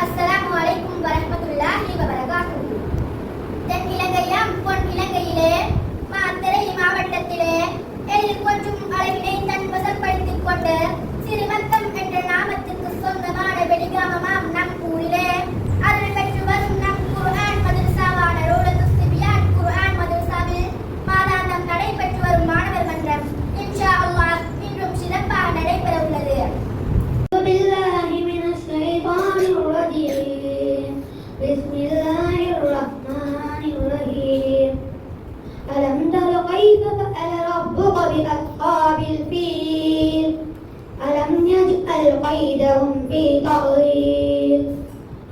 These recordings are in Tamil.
அஸ்ஸலாமு அலைக்கும் வரஹ்மத்துல்லாஹி வபரகாத்துஹு. தென் இலங்கையாம் பொன் இலங்கையிலே மாத்தறை மாவட்டத்திலே எழில் கொஞ்சம் அளவினை தன் வசப்படுத்திக் கொண்டு சிறுமத்தம் என்ற நாமத்துக்கு சொந்தமான வெளிகிராமமாம் நம் ஊரிலே அருள் பெற்று வரும் நம் குர்ஆன் மதரசாவான ரோலத்துஸ் திபியான் குர்ஆன் மதரசாவில் மாதாந்தம் நடைபெற்று வரும் மாணவர் மன்றம் இன்ஷா அல்லாஹ் இன்றும் சிறப்பாக நடைபெற உள்ளது. بسم الله الرحمن الرحيم ألم تر كيف فعل ربك بأصحاب الفيل ألم يجعل كيدهم في تضليل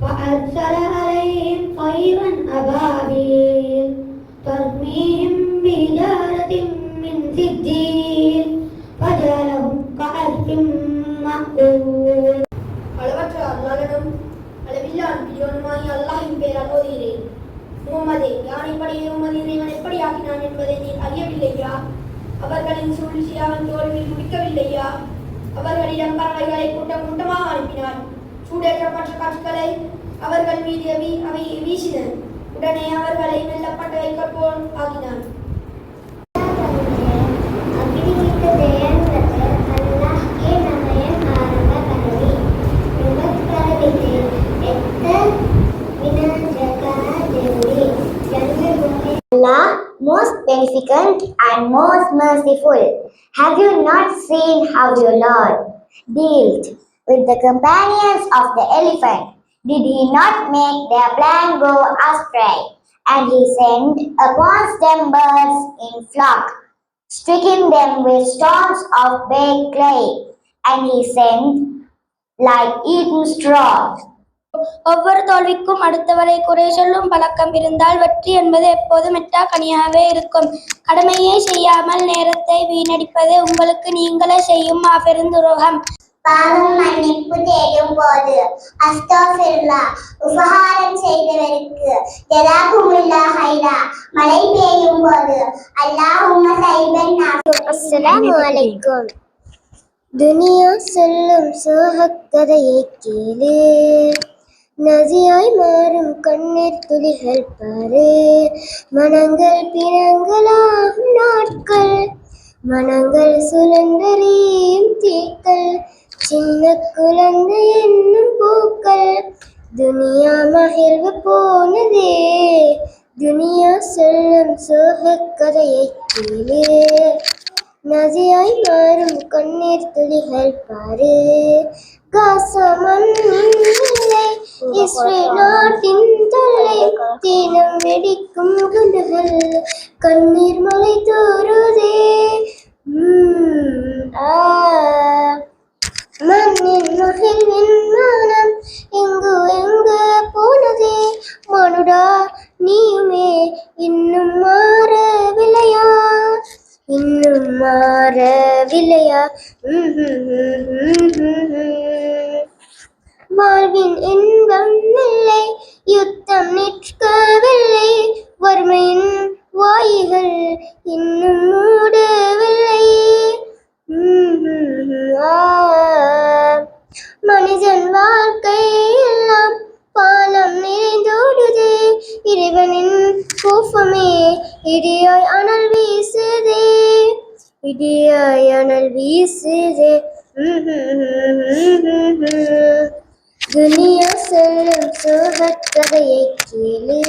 فأرسل عليهم طيرا أبابيل ترميهم بحجارة من سجيل فجعلهم كعصف مأكول. அளவற்ற அல்லாஹ்விடம் அளவில்லா அன்பியோனுமாய் அல்லாஹ்வின் பெயரால் ஓதுகிறேன். முகமதே, யானைப்படையை உமது இறைவன் எப்படி ஆக்கினான் என்பதை நீ அறியவில்லையா? அவர்களின் சூழ்ச்சி அவன் தோல்வியில் முடிக்கவில்லையா? அவர்களிடம் பறவைகளை கூட்டம் கூட்டமாக அனுப்பினான். சூடேற்றப்பட்ட கற்களை அவர்கள் மீது அவை வீசின. உடனே அவர்களை மெல்லப்பட்ட வைக்கல் போல் ஆக்கினான். Allah, most beneficent and most merciful, have you not seen how your Lord dealt with the companions of the elephant? Did he not make their plan go astray? And he sent upon them birds in flock, striking them with stones of baked clay, and he sent like eaten straw. ஒவ்வொரு தோல்விக்கும் அடுத்தவரை குறை சொல்லும் பழக்கம் இருந்தால் வெற்றி என்பது எப்போதும் எட்டா கனியாகவே இருக்கும். கடமையை செய்யாமல் நேரத்தை வீணடிப்பது உங்களுக்கு நீங்களே செய்யும் மாபெரும் துரோகம். பாவம் மன்னிப்பு தேடும் போது அஸ்தக்ஃபிருல்லாஹ், உபகாரம் செய்தவருக்கு ஜஸாகுமுல்லாஹ் ஹைரா, மழை பெய்யும் போது அல்லாஹும்ம ஸைபன் நாஃபி. அஸ்ஸலாமு அலைக்கும். துனியா சொல்லும் சோகக் கதையை கேளு, நதியாய் மாறும் கண்ணீர் துளிகள் பாரு. மனங்கள் பிணங்களாகும் நாட்கள், மனங்கள் சுழன்றறியும் தீக்கள், சின்ன குழந்தை என்னும் பூக்கள். துனியா மகிழ்வு போனதே, துனியா சொல்லும் சோகக் கதையை கேளு, நதியாய் மாறும் கண்ணீர் துளிகள் பாரு. காசமன்னில்லை இஸ்ரேல் நாட்டின் தொல்லை, தினம் வெடிக்கும் குண்டுகள், கண்ணீர் மலை தோறுதே. மண்ணின் மகிழ்வின் மானம் எங்கு எங்கு போனதே. மனுடா நீயுமே இன்னும் மாறவில்லையா, இன்னும் மாறவில்லையா? வாழ்வின் இன்பம் இல்லை, யுத்தம் நிற்கவில்லை, வறுமையின் வாய்கள் இன்னும் மூடவில்லை. மனிதன் வாழ்க்கை எல்லாம் பாலம் நிறைந்தோடுதே, இறைவனின் கோபமே இடியாய் அனல் வீசுதே, இடியாய் அனல் வீசுதே. துனியா சொல்லும் சோகக் கதையை கேளு,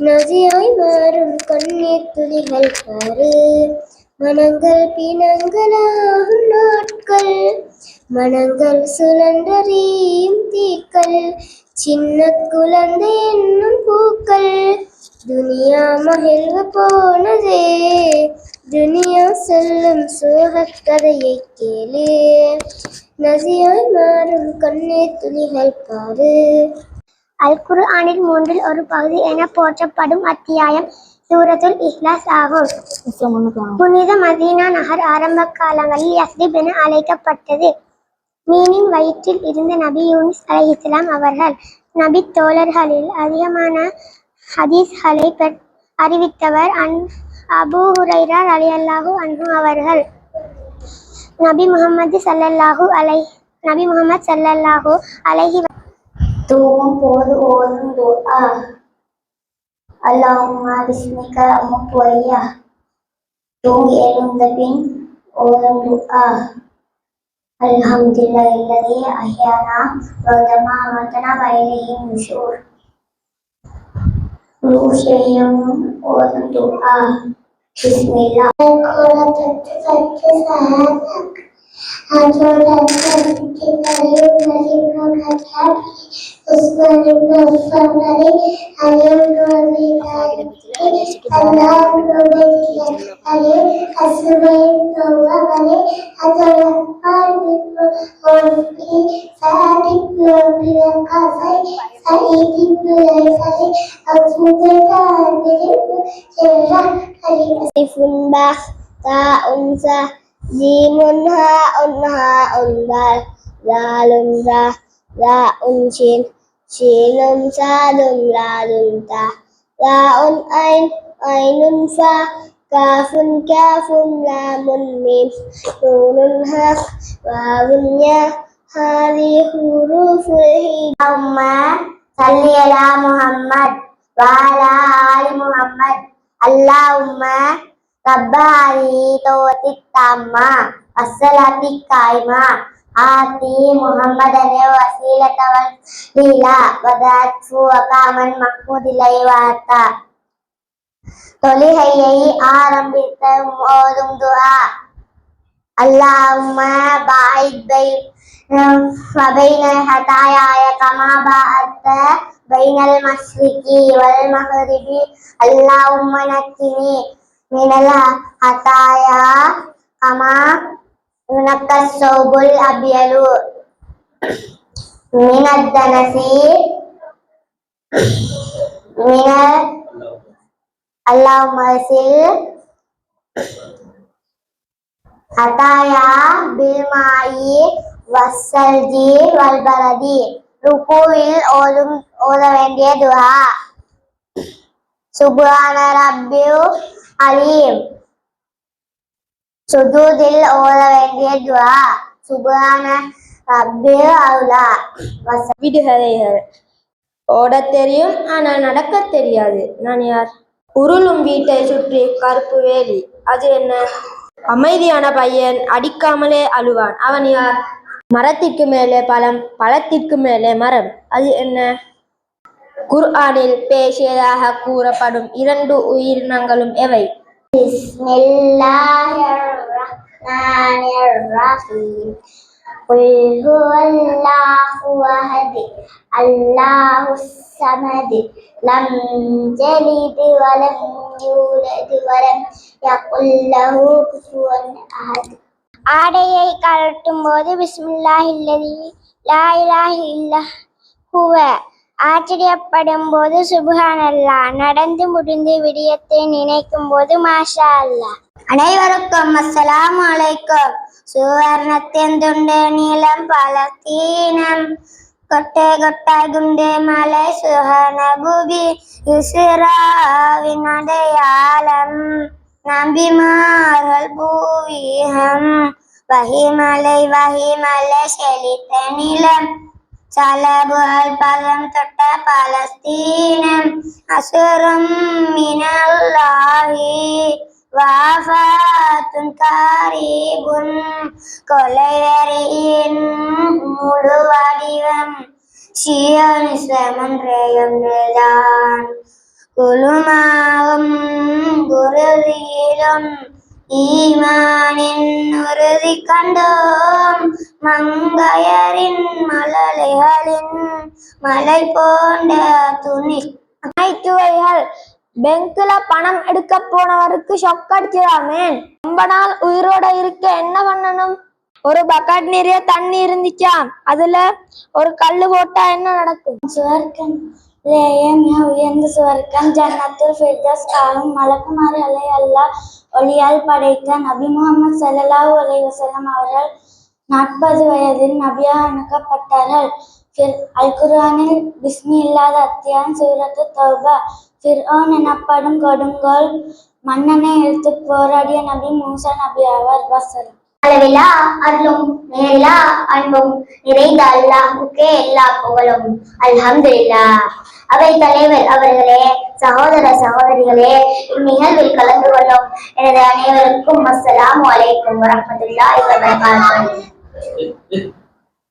நதியாய் மாறும் கண்ணீர் துளிகள் பாரு. மனங்கள் பிணங்களாகும் நாட்கள், மனங்கள் சுழன்றறியும் தீக்கள், சின்ன குழந்தை என்னும் பூக்கள். துனியா மகிழ்வு போனதே, துனியா சொல்லும் சோகக் கதையை கேளு, நதியாய் மாறும் கண்ணீர் துளிகள் பாரு. அல் குர்ஆனில் மூன்றில் ஒரு பகுதி என போற்றப்படும் அத்தியாயம் சூரத்துல் இஹ்லாஸ் ஆகும். புனித மதீனா நகர் ஆரம்ப காலங்களில் யஸ்ரிப் என அழைக்கப்பட்டது. மீனின் வயிற்றில் இருந்த நபி யூனுஸ் அலைஹிஸ்ஸலாம் அவர்கள். நபி தோழர்களில் அதிகமான ஹதீஸ்களை அறிவித்தவர் அபூ ஹுரைரா ரலியல்லாஹு அன்ஹு அவர்கள். நபி முஹம்மது ஸல்லல்லாஹு அலைஹி தூங்கும் போது ஓதும் துஆ. அல்லாஹும்ம பிஸ்மிக அமுத்து வய்யா. தூங்கி எழுந்த பின் ஓதும் துஆ. அல்ஹம்துலில்லாஹில்லதீ அஹ்யானா வஅதமா அமதனா வஇலைஹின் நுஷூர். செய்யும் ஓதும் துஆ. பிஸ்மில்லாஹ். Jimun ha'un dal, zalun za, za'un shin, shinun sadun ladun ta, za'un ainun fa, kafun lamun mim, nunun haq, wawun ya, hadhi huruful hijab. Allahumma salli ala Muhammad wa ala ali Muhammad. Allahumma Rabbani tawtik tamma as-salatik qaima ati Muhammadan wasilata wal lila wadatu akaman mahmudilai wata. தொழுகையை ஆரம்பித்த ஓதும் துஆ. Allahumma ba'id baina hataaya kama ba'adta bainal masyriqi wal maghribi. Allahumma naqqini minal hataaya kama yunaqas sawbul abyalu minad danasi minal. Allahumma sil hataaya bil ma'i wassalji wal baradi. ருக்குவில் ஓத வேண்டிய துஆ. சுப்ஹான ரப்பில் அலீம். சுஜூதில் ஓத வேண்டிய துஆ. சுப்ஹான ரப்பில் அலா. விடுகதைகள். ஓடத் தெரியும் ஆனால் நடக்க தெரியாது. நான் யார்? உருளும் வீட்டை சுற்றி கருப்பு வேலி. அது என்ன? அமைதியான பையன் அடிக்காமலே அழுவான். அவன் யார்? மரத்திற்கு மேலே பழம், பழத்திற்கு மேலே மரம். அது என்ன? குர்ஆனில் பேசியதாக கூறப்படும் 2 உயிரினங்களும் எவை? பிஸ்மில்லாஹிர்ரஹ்மானிர்ரஹீம். குல் ஹுவல்லாஹு அஹத் அல்லாஹுஸ் ஸமத் லம் யலித் வலம் யூலத் வலம் யகுல் லஹு குஃபுவன் அஹத். ஆடையை கழட்டும் போது பிஸ்மில்லாஹில்லதி லா இலாஹ இல்லா ஹுவ. ஆச்சரியப்படும் போது சுப்ஹானல்லாஹ். நடந்து முடிந்து விடயத்தை நினைக்கும் போது மாஷா அல்லாஹ். அனைவருக்கும் அஸ்ஸலாமு அலைக்கும். சுவர்ணத்தின் துண்டு நீளம் பலஸ்தீனம் கொட்டை கொட்டாய் குண்டு மலை சுஹன புவி இஸ்ராவின் அடையாளம் நபிமார்கள் பூவிகம் வஹிமலை செழித்த நிலம் சலபுகள் பதம் தொட்ட பலஸ்தீனம் அசுரும் மினல்லாஹி வாஃபாத்துன் காரீபுன் கொலைவெறியின் முழு வடிவம் சியோனிசமன்றையொன்றுதான் குலுமாவும் குருதியிலும் ஈமானின் உறுதி கண்டோம் மங்கையரின் மலலைகளின் மலை போன்ற துணி நகைச்சுவைகள். பெங்க்ல பணம் எடுக்க போனவருக்கு ஷொக் அடிச்சிடாமே. ரொம்ப நாள் உயிரோட இருக்க என்ன பண்ணணும்? ஒரு பக்கெட் நிறைய தண்ணி இருந்துச்சாம். அதுல ஒரு கல்லு போட்டா என்ன நடக்கும்? சுவர்க்கம் மிக உயர்ந்த சுவர்க்கம் ஜன்னத்துல் ஃபிர்தௌஸ் ஆகும். மலக்குமார்களை அல்லாஹ் ஒளியால் படைத்த நபி முஹம்மது ஸல்லல்லாஹு அலைஹி வஸல்லம் அவர்கள் 40 வயதில் நபியாக அனுப்பப்பட்டார்கள். அல் குர்ஆனில் பிஸ்மி இல்லாத அத்தியாயம் சூரத்து தௌபா. ஃபிர்அவுன் எனப்படும் கொடுங்கோல் மன்னனை எதிர்த்து போராடிய நபி மூசா நபி ஆவார். வஸலாம். அளவிலா அருளும் நேரிலா அன்பும் நிறைந்த அல்லாஹுக்கே எல்லா புகழும். அல்ஹம்துலில்லாஹ். அவை தலைவர் அவர்களே, சகோதர சகோதரிகளே, இந்நிகழ்வில் கலந்து கொள்ளும் எனது அனைவருக்கும் அஸ்ஸலாமு அலைக்கும் வரஹ்மத்துல்லாஹி வபரகாத்துஹு.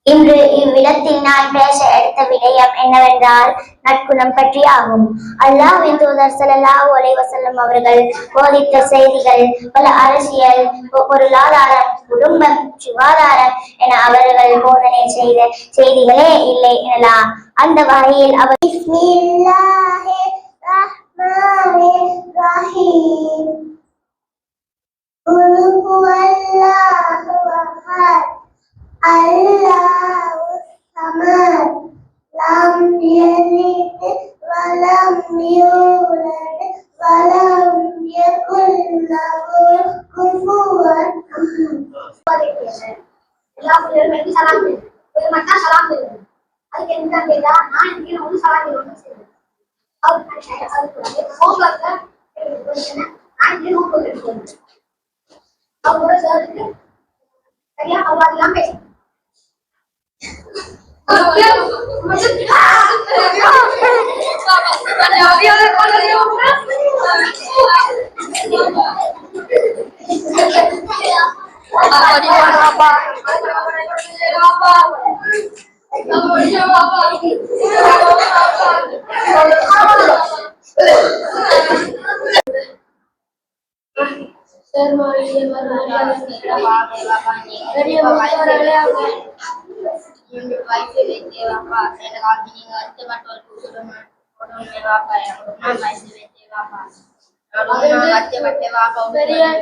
இன்று இவ்விடத்தில் நான் பேச எடுத்த விடயம் என்னவென்றால் நற்குணம் பற்றி ஆகும். அல்லாஹ்வின் தூதர் ஸல்லல்லாஹு அலைஹி வஸல்லம் அவர்கள் போதித்த செய்திகள் பல அரசியல், பொருளாதாரம், குடும்பம், சுகாதாரம் என அவர்கள் போதனை செய்த செய்திகளே இல்லை எனலாம். அந்த வகையில் அவர் பிஸ்மில்லாஹிர் ரஹ்மானிர் ரஹீம் குல் ஹுவல்லாஹு அஹத் அல்லாஹு ஸமத் லம் யலித் வலம் யூலத் வலம் யகுல் லஹு குஃபுவன் அஹத். எல்லா பிள்ளைகளுக்கும் சலாம் ஒரு மட்டும் சலாம் சொல்லுங்க. அதுக்கு என்ன கேட்டா நான் இங்கே வந்து சலாம் சொல்லுவேன். அதுக்கு ஹோம்வொர்க் நான் இங்கே ஹோம்வொர்க் எடுத்துக்கணும். அவங்களோட சேர்த்து சரியா அவ்வாறுலாம் பேசணும்.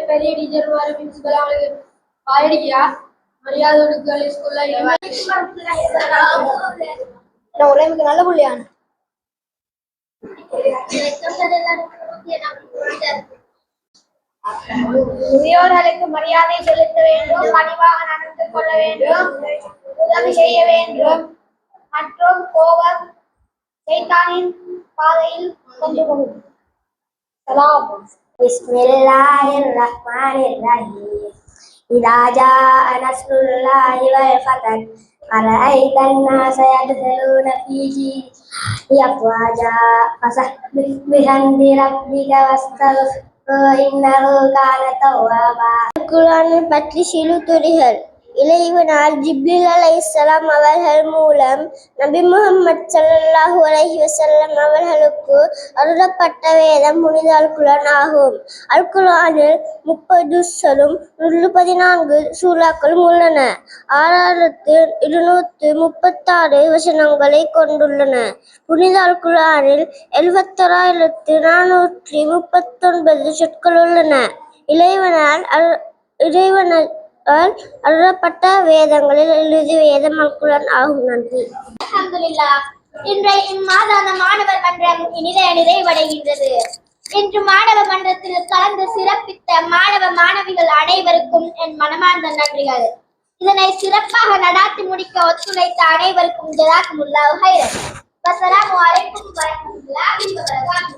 பெரிய டீச்சர் பிரின்சிபல் அவங்களுக்கு பாயடிக்கிறா மரியாதை ஸ்கூல்ல உலகம் நல்ல புள்ளியான முதியோர்களுக்கு மரியாதை செலுத்த வேண்டும், பணிவாக நடந்து கொள்ள வேண்டும், உதவி செய்ய வேண்டும் மற்றும் கோபம் சைத்தானின் பாதையில் கொண்டு போகும். பிஸ்மில்லாஹிர் ரஹ்மானிர் ரஹீம் இதா ஜாஅ நஸ்ருல்லாஹி வல் ஃபத்ஹ் அரஐதன் நாஸ யத்ஹுலூன ஃபீஹி அஃவாஜா ஃபஸப்பிஹ் பிஹம்தி ரப்பிக வஸ்தக்ஃபிர்ஹு இன்னஹு கான தவ்வாபா. குர்ஆனை பற்றி சிறு துளிகள். இறைவனால் ஜிப்ரீல் அலைஹிஸ்ஸலாம் அவர்கள் மூலம் நபி முஹம்மது ஸல்லல்லாஹு அலைஹி வஸல்லம் அவர்களுக்கு அருளப்பட்ட வேதம் புனித அல் குர்ஆன் ஆகும். அல் குர்ஆனில் 30 ஜுஸ்களும் 114 சூறாக்களும் உள்ளன. 6236 வசனங்களை கொண்டுள்ளன. புனித அல் குர்ஆனில் 71439 சொற்கள் உள்ளன. இறைவனால் அருளப்பட்ட வேதங்களில் இறுதி வேதம் அல் குர்ஆன் ஆகும். நன்றி. அல்ஹம்துலில்லாஹ். இன்றைய இம்மாதான மாணவர் மன்றம் இனிதே நிறைவடைகின்றது. இன்று மாணவ மன்றத்தில் கலந்து சிறப்பித்த மாணவ மாணவிகள் அனைவருக்கும் என் மனமார்ந்த நன்றிகள். இதனை சிறப்பாக நடாத்தி முடிக்க ஒத்துழைத்த அனைவருக்கும் ஜஸாக்குமுல்லாஹு ஹைரன். வஸ்ஸலாமு அலைக்கும் வரஹ்மத்துல்லாஹி வபரகாத்துஹு.